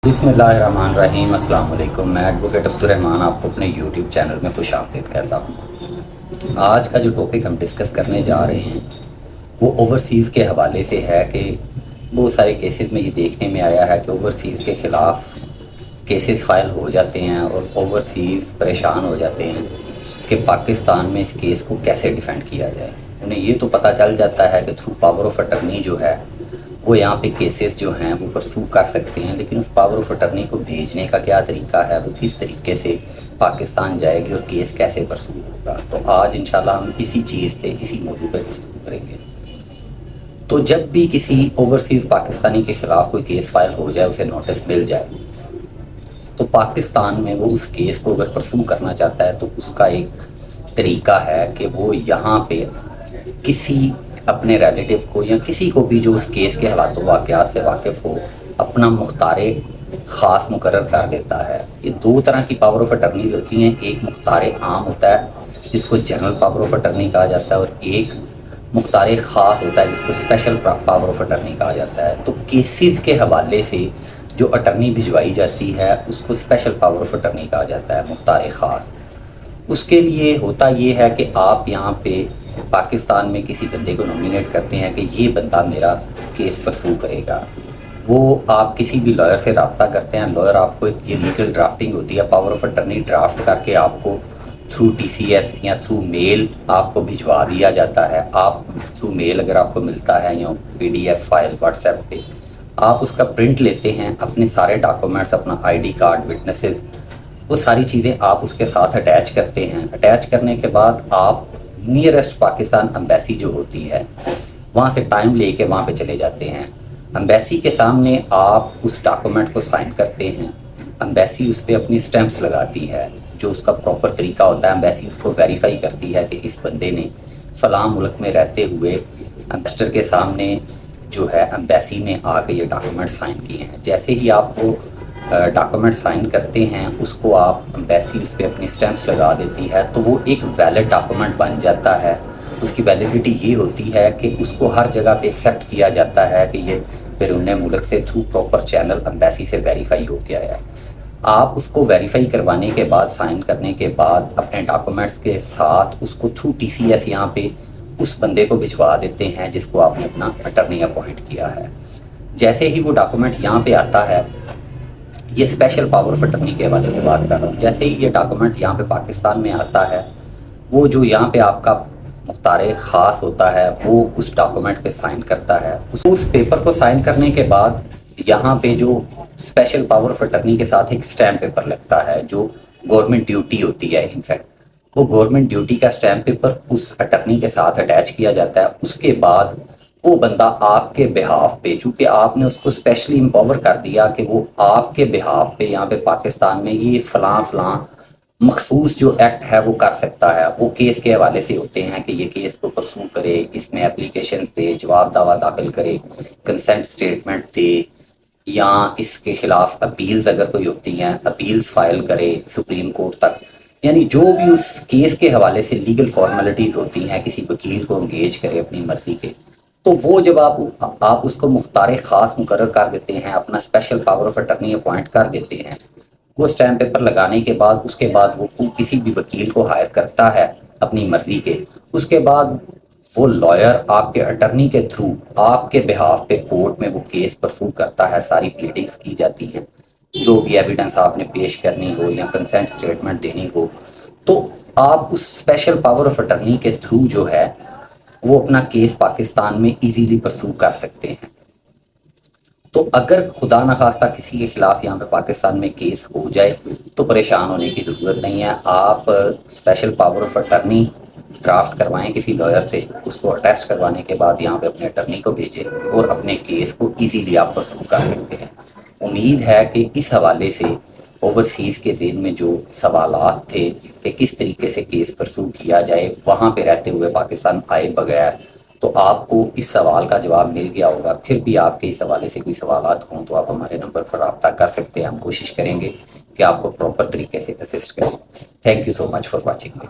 بسم اللہ الرحمن الرحیم۔ السلام علیکم۔ میں ایڈوکیٹ عبدالرحمٰن آپ کو اپنے یوٹیوب چینل میں خوش آمدید کہتا ہوں۔ آج کا جو ٹاپک ہم ڈسکس کرنے جا رہے ہیں وہ اوورسیز کے حوالے سے ہے کہ بہت سارے کیسز میں یہ دیکھنے میں آیا ہے کہ اوورسیز کے خلاف کیسز فائل ہو جاتے ہیں اور اوورسیز پریشان ہو جاتے ہیں کہ پاکستان میں اس کیس کو کیسے ڈیفینڈ کیا جائے۔ انہیں یہ تو پتہ چل جاتا ہے کہ تھرو پاور آف اٹرنی جو ہے وہ یہاں پہ کیسز جو ہیں وہ پرسو کر سکتے ہیں، لیکن اس پاور آف اٹرنی کو بھیجنے کا کیا طریقہ ہے، وہ کس طریقے سے پاکستان جائے گی اور کیس کیسے پرسو ہوگا۔ تو آج انشاءاللہ ہم اسی چیز پہ، اسی موضوع پہ گفتگو کریں گے۔ تو جب بھی کسی اوورسیز پاکستانی کے خلاف کوئی کیس فائل ہو جائے، اسے نوٹس مل جائے، تو پاکستان میں وہ اس کیس کو اگر پرسو کرنا چاہتا ہے تو اس کا ایک طریقہ ہے کہ وہ یہاں پہ کسی اپنے ریلیٹیو کو یا کسی کو بھی جو اس کیس کے حالات و واقعات سے واقف ہو اپنا مختار خاص مقرر کر دیتا ہے۔ یہ دو طرح کی پاور آف اٹرنیز ہوتی ہیں، ایک مختار عام ہوتا ہے جس کو جنرل پاور آف اٹرنی کہا جاتا ہے، اور ایک مختار خاص ہوتا ہے جس کو اسپیشل پاور آف اٹرنی کہا جاتا ہے۔ تو کیسز کے حوالے سے جو اٹرنی بھجوائی جاتی ہے اس کو اسپیشل پاور آف اٹرنی کہا جاتا ہے، مختار خاص۔ اس کے لیے ہوتا یہ ہے کہ آپ یہاں پہ پاکستان میں کسی بندے کو نومینیٹ کرتے ہیں کہ یہ بندہ میرا کیس پرسو کرے گا۔ وہ آپ کسی بھی لائر سے رابطہ کرتے ہیں، لائر آپ کو یہ لیگل ڈرافٹنگ ہوتی ہے، پاور آف اٹرنی ڈرافٹ کر کے آپ کو تھرو ٹی سی ایس یا تھرو میل آپ کو بھجوا دیا جاتا ہے۔ آپ تھرو میل اگر آپ کو ملتا ہے یا P D F file WhatsApp پہ، آپ اس کا پرنٹ لیتے ہیں، اپنے سارے ڈاکومنٹس، اپنا آئی ڈی کارڈ، وٹنسز، وہ ساری چیزیں آپ اس کے ساتھ اٹیچ کرتے ہیں۔ اٹیچ کرنے کے بعد آپ نیئرسٹ پاکستان امبیسی جو ہوتی ہے وہاں سے ٹائم لے کے وہاں پہ چلے جاتے ہیں۔ امبیسی کے سامنے آپ اس ڈاکومنٹ کو سائن کرتے ہیں، امبیسی اس پہ اپنی سٹیمپس لگاتی ہے، جو اس کا پراپر طریقہ ہوتا ہے۔ امبیسی اس کو ویریفائی کرتی ہے کہ اس بندے نے فلاں ملک میں رہتے ہوئے امبیسڈر کے سامنے جو ہے امبیسی میں آ کے یہ ڈاکومنٹ سائن کیے ہیں۔ جیسے ہی آپ کو ڈاکومنٹ سائن کرتے ہیں، اس کو آپ امبیسی اس پہ اپنی سٹیمپس لگا دیتی ہے، تو وہ ایک ویلڈ ڈاکومنٹ بن جاتا ہے۔ اس کی ویلیڈیٹی یہ ہوتی ہے کہ اس کو ہر جگہ پہ ایکسیپٹ کیا جاتا ہے کہ یہ بیرون ملک سے تھرو پراپر چینل امبیسی سے ویریفائی ہو گیا ہے۔ آپ اس کو ویریفائی کروانے کے بعد، سائن کرنے کے بعد، اپنے ڈاکومنٹس کے ساتھ اس کو تھرو ٹی سی ایس یہاں پہ اس بندے کو بھجوا دیتے ہیں جس کو آپ نے اپنا اٹرنی اپوائنٹ کیا ہے۔ جیسے ہی وہ ڈاکومنٹ یہاں پہ آتا ہے، یہ اسپیشل پاور آف اٹرنی کے حوالے سے بات کر رہا ہوں، جیسے ہی یہ ڈاکومنٹ یہاں پہ پاکستان میں آتا ہے، وہ جو یہاں پہ آپ کا مختار خاص ہوتا ہے وہ اس ڈاکومنٹ پہ سائن کرتا ہے۔ اس پیپر کو سائن کرنے کے بعد یہاں پہ جو اسپیشل پاور آف اٹرنی کے ساتھ ایک سٹیمپ پیپر لگتا ہے جو گورنمنٹ ڈیوٹی ہوتی ہے، انفیکٹ وہ گورنمنٹ ڈیوٹی کا سٹیمپ پیپر اس اٹرنی کے ساتھ اٹیچ کیا جاتا ہے۔ اس کے بعد وہ بندہ آپ کے بہاف پہ، چونکہ آپ نے اس کو اسپیشلی امپاور کر دیا کہ وہ آپ کے بہاف پہ یہاں پہ پاکستان میں یہ فلاں فلاں مخصوص جو ایکٹ ہے وہ کر سکتا ہے۔ وہ کیس کے حوالے سے ہوتے ہیں کہ یہ کیس کو پرسو کرے، اس میں اپلیکیشنز دے، جواب دعویٰ داخل کرے، کنسنٹ سٹیٹمنٹ دے، یا اس کے خلاف اپیلز اگر کوئی ہوتی ہیں اپیلز فائل کرے سپریم کورٹ تک، یعنی جو بھی اس کیس کے حوالے سے لیگل فارمیلٹیز ہوتی ہیں، کسی وکیل کو انگیج کرے اپنی مرضی کے، تو وہ جب آپ اس کو مختار خاص مقرر کر دیتے ہیں، اپنا special power of attorney appoint کر دیتے ہیں، وہ اسٹیمپ پیپر لگانے کے بعد اس کے بعد وہ کسی بھی وکیل کو ہائر کرتا ہے اپنی مرضی کے، اس کے بعد وہ لائر آپ کے اٹرنی کے تھرو آپ کے بہاف پہ کورٹ میں وہ کیس پرسو کرتا ہے، ساری پلیڈنگز کی جاتی ہیں، جو بھی ایویڈنس آپ نے پیش کرنی ہو یا کنسنٹ سٹیٹمنٹ دینی ہو، تو آپ اس اسپیشل پاور آف اٹرنی کے تھرو جو ہے وہ اپنا کیس پاکستان میں ایزیلی پرسو کر سکتے ہیں۔ تو اگر خدا نخواستہ کسی کے خلاف یہاں پہ پاکستان میں کیس ہو جائے تو پریشان ہونے کی ضرورت نہیں ہے۔ آپ special power of attorney draft کروائیں کسی لائر سے، اس کو اٹیسٹ کروانے کے بعد یہاں پہ اپنے اٹرنی کو بھیجیں اور اپنے کیس کو ایزیلی آپ پرسو کر سکتے ہیں۔ امید ہے کہ اس حوالے سے اوورسیز کے ذہن میں جو سوالات تھے کہ کس طریقے سے کیس پرسو کیا جائے وہاں پہ رہتے ہوئے پاکستان آئے بغیر، تو آپ کو اس سوال کا جواب مل گیا ہوگا۔ پھر بھی آپ کے اس حوالے سے کوئی سوالات ہوں تو آپ ہمارے نمبر پر رابطہ کر سکتے ہیں، ہم کوشش کریں گے کہ آپ کو پراپر طریقے سے اسسٹ کریں۔ Thank you so much for watching.